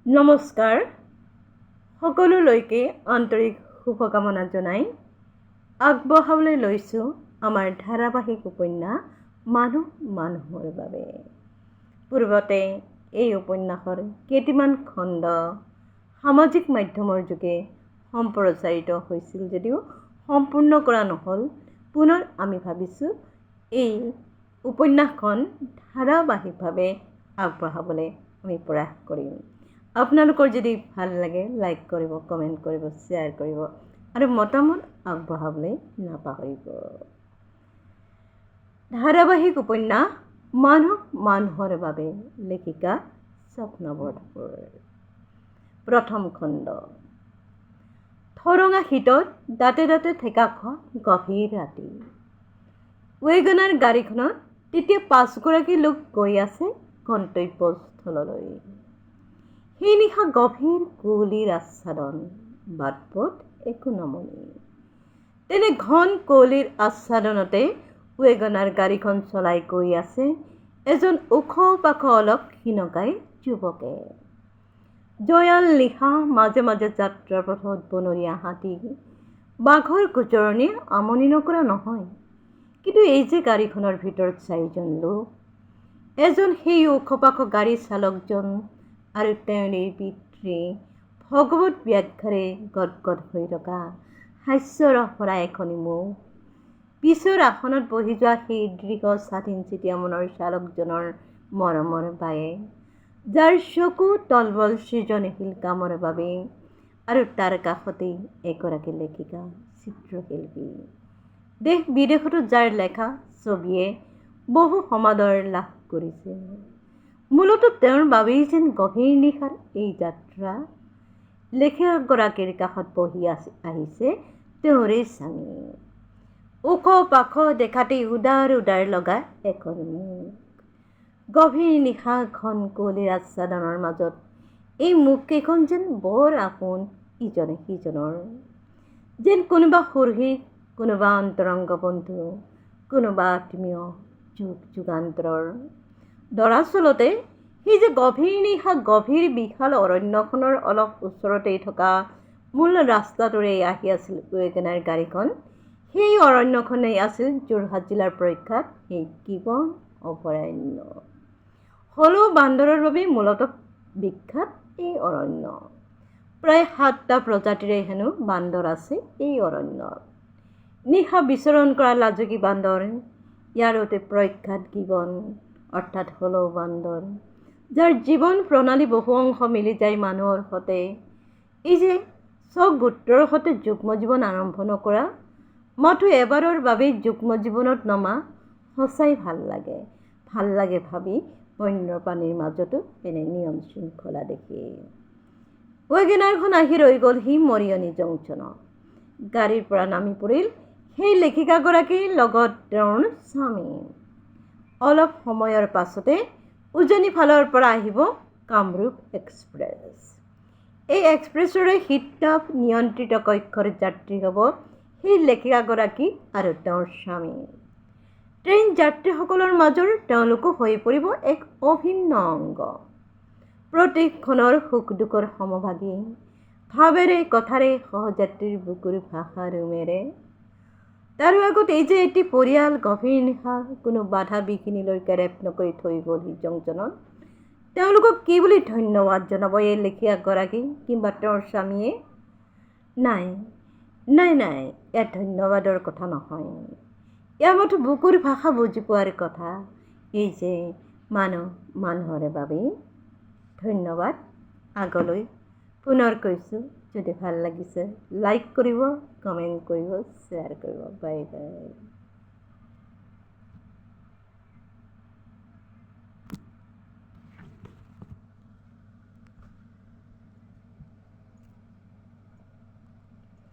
নমস্কাৰ, সকলোলৈকে আন্তৰিক শুভকামনা জনাই আগবঢ়াবলৈ লৈছোঁ আমাৰ ধাৰাবাহিক উপন্যাস মানুহ মানুহৰ বাবে। পূৰ্বতে এই উপন্যাসৰ কেইটিমান খণ্ড সামাজিক মাধ্যমৰ যোগে সম্প্ৰচাৰিত হৈছিল যদিও সম্পূৰ্ণ কৰা নহ'ল। পুনৰ আমি ভাবিছোঁ এই উপন্যাসখন ধাৰাবাহিকভাৱে আগবঢ়াবলৈ আমি প্ৰয়াস কৰিম। আপোনালোকৰ যদি ভাল লাগে লাইক কৰিব, কমেণ্ট কৰিব, শ্বেয়াৰ কৰিব আৰু মতামত আগবঢ়াবলৈ নাপাহৰিব। ধাৰাবাহিক উপন্যাস মানুহ মানুহৰ বাবে, লেখিকা স্বপ্ন বৰঠাকুৰ। প্ৰথম খণ্ড। ঠৰঙা শীতত দাঁতে দাঁতে ঠেকা খোৱা গভীৰ ৰাতি। ৱেগনাৰ গাড়ীখনত তেতিয়া 5গৰাকী লোক গৈ আছে গন্তব্যস্থললৈ। সেই নিশা গভীৰ কুঁৱলীৰ আচ্ছাদন, বাট-পথ একো নমনি। তেনে ঘন কুঁৱলীৰ আচ্ছাদনতে ৱেগনাৰ গাড়ীখন চলাই গৈ আছে এজন ওখ পাখ অলপ ক্ষীণকায় যুৱকে। জয়াল নিশা, মাজে মাজে যাত্ৰাৰ পথত বনৰীয়া হাতী, বাঘৰ গোচৰণি আমনি নকৰা নহয়। কিন্তু এই যে গাড়ীখনৰ ভিতৰত 4জন লোক, এজন সেই ওখ পাখ গাড়ী চালকজন আৰু তেওঁৰে পিতৃ, ভগৱত ব্যাখ্যাৰে গদগদ হৈ থকা হাস্যৰস ভৰা এখনি মুখ, পিছৰ আসনত বহি যোৱা সেই দৃঢ় স্বাধীনচিতীয়া মনৰ চালকজনৰ মৰমৰ বায়েক, যাৰ চকু তলবল সৃজনশীল কামৰ বাবে, আৰু তাৰ কাষতেই এগৰাকী লেখিকা, চিত্ৰশিল্পী। দেশ বিদেশতো যাৰ লেখা ছবিয়ে বহু সমাদৰ লাভ কৰিছে। মূলতঃ তেওঁৰ বাবেই যেন গভীৰ নিশাৰ এই যাত্ৰা। লেখিকাগৰাকীৰ কাষত বহি আহিছে তেওঁৰে স্বামী, ওখ পাখ, দেখাতেই উদাৰ উদাৰ লগা এখন মুখ। গভীৰ নিশা, ঘন কুঁৱলীৰ আচ্ছাদনৰ মাজত এই মুখকেইখন যেন বৰ আপোন ইজনে সিজনৰ। যেন কোনোবা সুৰহিত, কোনোবা অন্তৰংগ বন্ধু, কোনোবা আত্মীয়, যুগ যুগান্তৰৰ। দৰাচলতে সেই যে গভীৰ নিশা, গভীৰ বিশাল অৰণ্যখনৰ অলপ ওচৰতেই থকা মূল ৰাস্তাটোৰেই আহি আছিল ৱেগনাৰ গাড়ীখন। সেই অৰণ্যখনেই আছিল যোৰহাট জিলাৰ প্ৰখ্যাত সেই গিবন অভয়াৰণ্য। হলৌ বান্দৰৰ বাবে মূলতঃ বিখ্যাত এই অৰণ্য। প্ৰায় 7টা প্ৰজাতিৰে হেনো বান্দৰ আছে এই অৰণ্যত। নিশা বিচৰণ কৰা লাজুকী বান্দৰ, ইয়াৰ অতি প্ৰখ্যাত গিবন অৰ্থাৎ হলৌ বান্দৰ, যাৰ জীৱন প্ৰণালী বহু অংশ মিলি যায় মানুহৰ সতে। এই যে স্বগোত্ৰৰ সতে যুগ্ম জীৱন আৰম্ভ নকৰা, মাথো এবাৰৰ বাবেই যুগ্ম জীৱনত নমা, সঁচাই ভাল লাগে। ভাল লাগে ভাবি বন্যপ্ৰাণীৰ মাজতো এনে নিয়ম শৃংখলা দেখি। ৱেগনাৰখন আহি ৰৈ গ'লহি মৰিয়নি জংচনত। গাড়ীৰ পৰা নামি পৰিল সেই লেখিকাগৰাকীৰ লগত তেওঁৰ স্বামী। অলপ সময়ৰ পাছতে উজনি ফালৰ পৰা আহিব কামৰূপ এক্সপ্ৰেছ। এই এক্সপ্ৰেছৰে শীততাপ নিয়ন্ত্ৰিত কক্ষৰ যাত্ৰী হ'ব সেই লেখিকাগৰাকী আৰু তেওঁৰ স্বামী। ট্ৰেইন যাত্ৰীসকলৰ মাজৰ তেওঁলোকো হৈ পৰিব এক অভিন্ন অংগ। প্ৰতিক্ষণৰ সুখ দুখৰ সমভাগী, ভাৱেৰে কথাৰে সহযাত্ৰীৰ বুকুৰ ভাষা ৰুমেৰে। তাৰো আগত এই যে এটি পৰিয়াল গভীৰ নিশা কোনো বাধা বিঘিনিলৈকে ৰেপ নকৰি থৈ গ'লহি জংচনত। তেওঁলোকক কি বুলি ধন্যবাদ জনাব এই লেখিকাগৰাকী কিংবা তেওঁৰ স্বামীয়ে? নাই নাই নাই, ইয়াত ধন্যবাদৰ কথা নহয়। ইয়াৰ মাথো বুকুৰ ভাষা বুজি পোৱাৰ কথা। এই যে মানুহ মানুহৰ বাবেই। ধন্যবাদ। আগলৈ পুনৰ কৈছোঁ, যদি ভাল লাগিছে লাইক কৰিব, কমেণ্ট কৰিব, শ্বেয়াৰ কৰিব। Bye bye.